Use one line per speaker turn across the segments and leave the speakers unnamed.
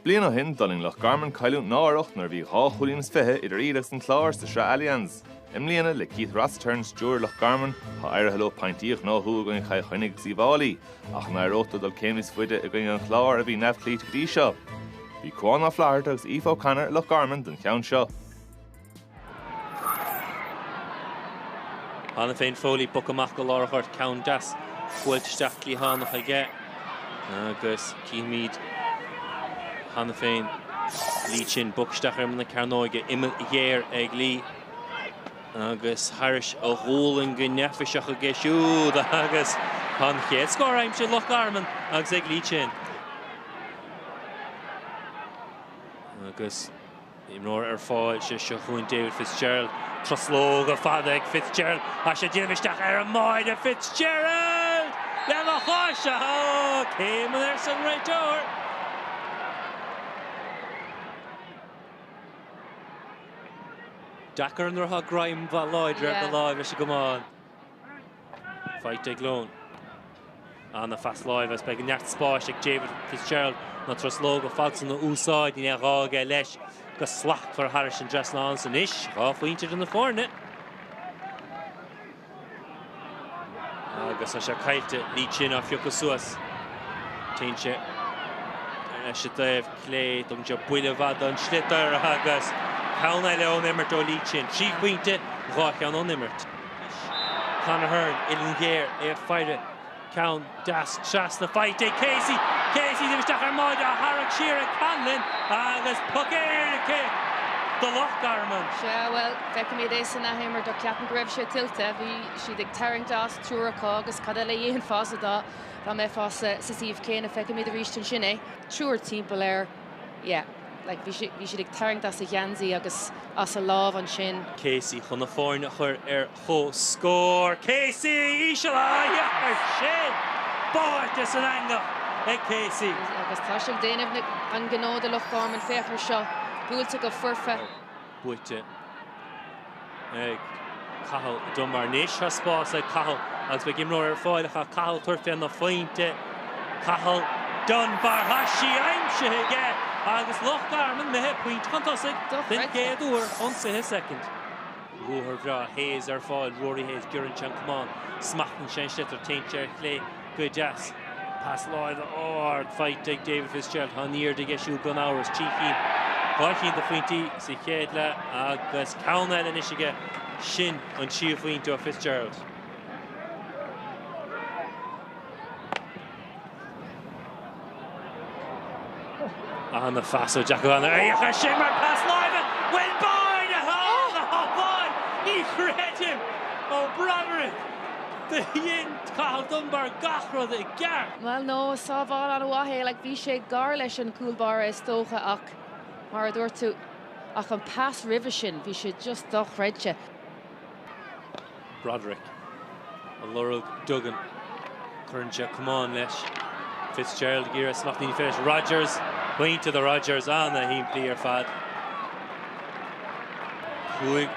Blian ó hin doling Loch Garman cailú náireacht nar bhí 2 chuilín fithe idir iireachtas An Clár sa Sraith Allianz. Imlíana le Keith Rossiterns stúr Loch Garman ha aire hello pointíoch ná thuúil goin chai chuinnig síbhálaí ach náireachta dul céimis fuide a goin An Clár a bhí nefclíte dí seo. Bhí cóin á phláir agus Aoife O'Connor Loch Garman don cheann seo.
Anna féin fólí buc amach go láirchart ceann das bhfuilteach lí hánach aige agus cíimiid Hanna féin lí sin bucsteach ar na carnóige dhéir ag lí agus Harris ó húlan go nefiseach a géisiúd agus han chéad scór aimse Loch Garman agus ag lí sin. Agus imróir ar fáil se chuin David Fitzgerald trosló go fada ag Fitzgerald a sé déimisteach ar a máid a Fitzgerald le a cháise céim ar san réiteoir. Dakar an ha graim bha láidre go láimh is go máin. Fight ag lón. Anna fast láimh as beag neart spáis ag David Fitzgerald na trosló go fagsan na úsáid í rága leis go slach for Harris an Dreslán san isis buaicphointí in na fórne. Agus a se caiilte lí sin á fiocach suas. Téinse se daobh clé dom de buile bhad an slitar agus Cawn eile o'n immert o lí sin. 3 pwynte, gach an o'n immert. Conor Hearn, ilin géir, feire. Cawn das, tras na fight, Casey. Casey, ddim stach ar moed a harag siar a canlin. Agus pucéir a kick. The Loch Garman.
Ja, wel, fecca mi dés yna hymmer do ceapan gref sé tilta. Fi si dig taring das trúr a agus cadile íon fása da. Fa me fása sa síf céna fecca mi da rístan sinné. Trúr timppel yeah. Like vi should taring das a Janzi agus as a láv an sin.
Casey chun na fórne chur cho score. Casey Ishala ar sin. Bort is an angle. Casey.
Agus tá sim déanamh an gnóda Loch Garman féchar seo. Búilte go furfa.
Búilte. Cahal dumar níos ha spás ag Cahal agus be gimróir ar fáilecha Cahal tuirfean na fointe. Cahal Dunbar hashi aimse ige. Agus Loch Garman mehe puint fantastic. Then géadúr on sa second. Rúthar bra Hayes ar fáil Rory Hayes Gurrin chan come on. Smachtan Seinnteoir TG4 good jazz. Pass láid ard fight ag David Fitzgerald haníir de geisiú gun hours cheeky. Báithín de fointí sa chéad le agus cawn eile isige sin an siú fointú a Fitzgerald. On the faso Jacoana. Eicha shimmer pass live. Well by the hole. He read him. Oh, Broderick. The yin Cathal Dunbar gachra the gar.
Well, no, saw ball on a wahe like Vishay Garlish and Coolbar is stocha ach. Marador to ach an pass rivishin. Vishay just doch redje.
Broderick. A Laurel Duggan. Kernja, come on, Lesh. Fitzgerald Gira Smachtini finish. Rogers. Point to the Rogers on the heap clear fad. Huig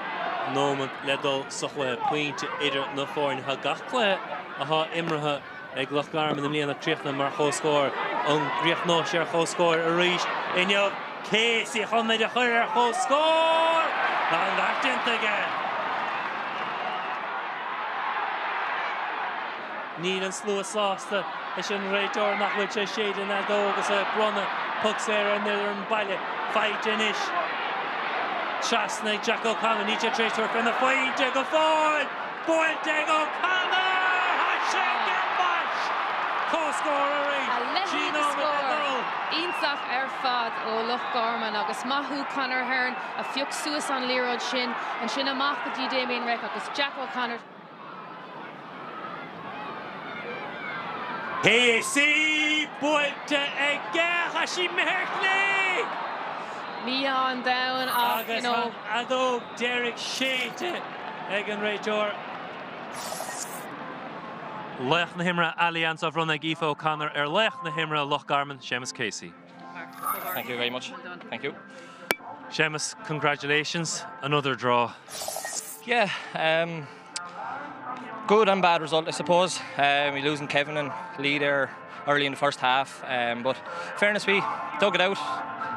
Norman Ledol Sochwe point to idir na fórne ha gachle aha imraha ag Loch Garman the Liana Trichna mar score on Breathnaigh share score a reach in your Casey on the higher score and that didn't again. Need and slow sauce is in right door not which a shade in that dog is a brunner pucks there and there and baile fight in ish. Trasnay Jack O'Connor needs a trace to from the fight go forward. Buaicphointí O'Connor hashtag get match. Co-scorer
Ínsach ar fad ó Loch Garman agus maithú Conor Hearn a fiúch suas an lírod sin an sin amach go dtí Damien Rec agus Jack O'Connor.
Casey Buaicphointí again hashi merchli.
Mian down off, you know.
Adó Derek Seinnteoir Egan Raitor. Loch na Himra Allianz of Breathnaigh Aoife O'Connor Loch na Himra Loch Garman Seamus Casey.
Thank you very much. Thank you.
Seamus, congratulations. Another draw.
Yeah, good and bad result, I suppose. We losing Kevin and Lee there early in the first half, but fairness, we dug it out.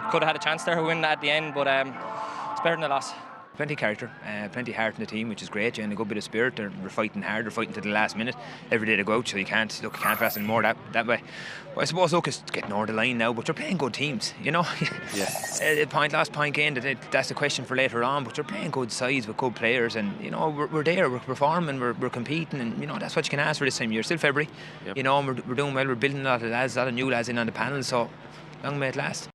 could have had a chance there to win at the end, but it's better than a loss.
Plenty of character, plenty of heart in the team, which is great, and a good bit of spirit. We're fighting hard, we're fighting to the last minute every day to go out, so you can't pass any more that way. But I suppose, look, it's getting over the line now, but you're playing good teams, you know. Last point gained, that's the question for later on, but you're playing good sides with good players, and you know, we're there, we're performing, we're competing, and you know, that's what you can ask for this time of year. Still February, you know, and we're doing well, we're building a lot of lads, a lot of new lads in on the panel, so long may it last.